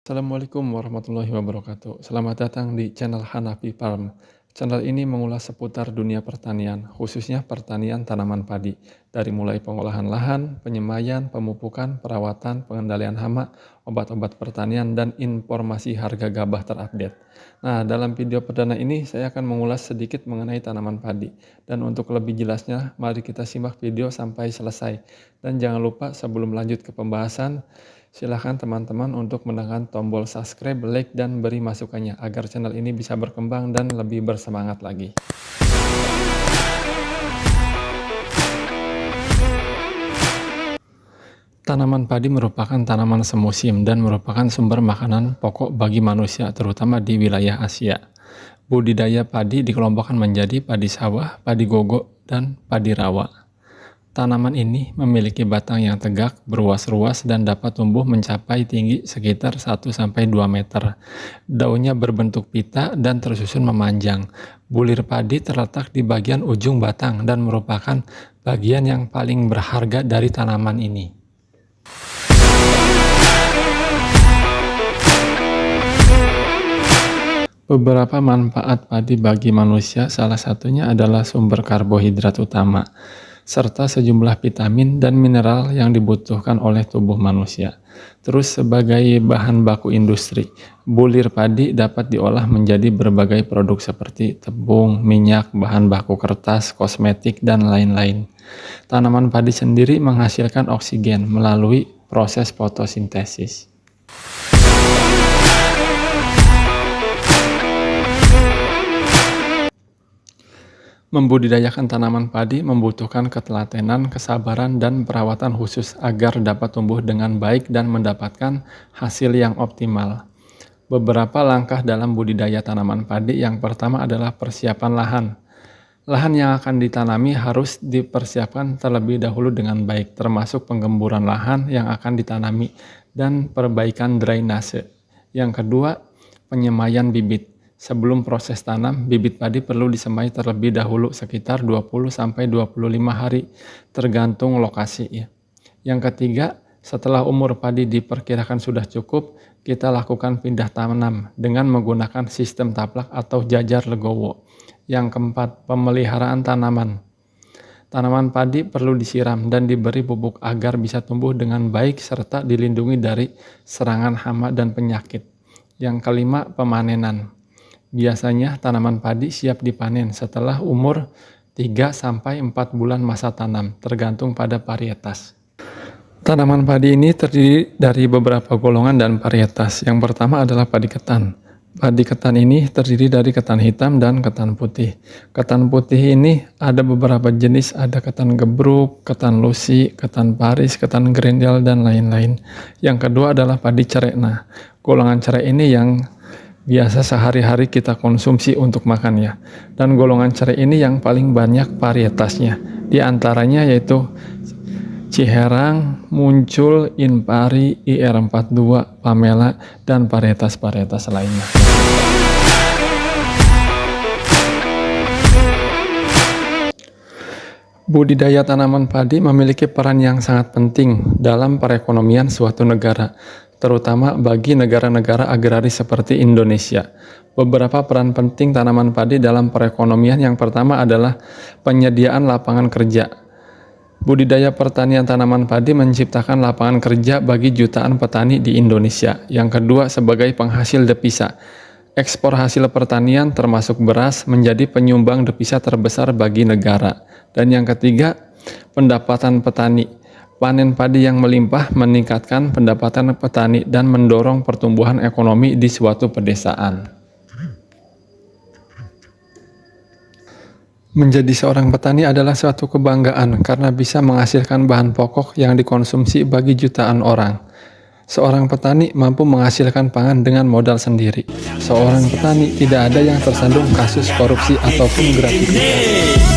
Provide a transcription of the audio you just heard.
Assalamualaikum warahmatullahi wabarakatuh. Selamat datang di channel Hanafi Farm. Channel ini mengulas seputar dunia pertanian, khususnya pertanian tanaman padi, dari mulai pengolahan lahan, penyemaian, pemupukan, perawatan, pengendalian hama, obat-obat pertanian, dan informasi harga gabah terupdate. Nah, dalam video perdana ini saya akan mengulas sedikit mengenai tanaman padi. Dan untuk lebih jelasnya, mari kita simak video sampai selesai. Dan jangan lupa sebelum lanjut ke pembahasan, silahkan teman-teman untuk menekan tombol subscribe, like, dan beri masukannya agar channel ini bisa berkembang dan lebih bersemangat lagi. Tanaman padi merupakan tanaman semusim dan merupakan sumber makanan pokok bagi manusia, terutama di wilayah Asia. Budidaya padi dikelompokkan menjadi padi sawah, padi gogok, dan padi rawa. Tanaman ini memiliki batang yang tegak, beruas-ruas, dan dapat tumbuh mencapai tinggi sekitar 1-2 meter. Daunnya berbentuk pita dan tersusun memanjang. Bulir padi terletak di bagian ujung batang dan merupakan bagian yang paling berharga dari tanaman ini. Beberapa manfaat padi bagi manusia, salah satunya adalah sumber karbohidrat utama, serta sejumlah vitamin dan mineral yang dibutuhkan oleh tubuh manusia. Terus sebagai bahan baku industri, bulir padi dapat diolah menjadi berbagai produk seperti tepung, minyak, bahan baku kertas, kosmetik, dan lain-lain. Tanaman padi sendiri menghasilkan oksigen melalui proses fotosintesis. Membudidayakan tanaman padi membutuhkan ketelatenan, kesabaran, dan perawatan khusus agar dapat tumbuh dengan baik dan mendapatkan hasil yang optimal. Beberapa langkah dalam budidaya tanaman padi. Yang pertama adalah persiapan lahan. Lahan yang akan ditanami harus dipersiapkan terlebih dahulu dengan baik, termasuk penggemburan lahan yang akan ditanami dan perbaikan drainase. Yang kedua, penyemaian bibit. Sebelum proses tanam, bibit padi perlu disemai terlebih dahulu sekitar 20-25 hari, tergantung lokasi ya. Yang ketiga, setelah umur padi diperkirakan sudah cukup, kita lakukan pindah tanam dengan menggunakan sistem taplak atau jajar legowo. Yang keempat, pemeliharaan tanaman. Tanaman padi perlu disiram dan diberi pupuk agar bisa tumbuh dengan baik serta dilindungi dari serangan hama dan penyakit. Yang kelima, pemanenan. Biasanya tanaman padi siap dipanen setelah umur 3-4 bulan masa tanam, tergantung pada varietas. Tanaman padi ini terdiri dari beberapa golongan dan varietas. Yang pertama adalah padi ketan. Padi ketan ini terdiri dari ketan hitam dan ketan putih. Ketan putih ini ada beberapa jenis, ada ketan gebruk, ketan lusi, ketan paris, ketan grendel, dan lain-lain. Yang kedua adalah padi cerekna. Golongan cerek ini yang biasa sehari-hari kita konsumsi untuk makan ya. Dan golongan cerek ini yang paling banyak varietasnya. Di antaranya yaitu Ciherang, Muncul, Inpari, IR42, Pamela, dan varietas-varietas lainnya. Budidaya tanaman padi memiliki peran yang sangat penting dalam perekonomian suatu negara, terutama bagi negara-negara agraris seperti Indonesia. Beberapa peran penting tanaman padi dalam perekonomian. Yang pertama adalah penyediaan lapangan kerja. Budidaya pertanian tanaman padi menciptakan lapangan kerja bagi jutaan petani di Indonesia. Yang kedua, sebagai penghasil devisa. Ekspor hasil pertanian termasuk beras menjadi penyumbang devisa terbesar bagi negara. Dan yang ketiga, pendapatan petani. Panen padi yang melimpah meningkatkan pendapatan petani dan mendorong pertumbuhan ekonomi di suatu pedesaan. Menjadi seorang petani adalah suatu kebanggaan karena bisa menghasilkan bahan pokok yang dikonsumsi bagi jutaan orang. Seorang petani mampu menghasilkan pangan dengan modal sendiri. Seorang petani tidak ada yang tersandung kasus korupsi ataupun gratifikasi.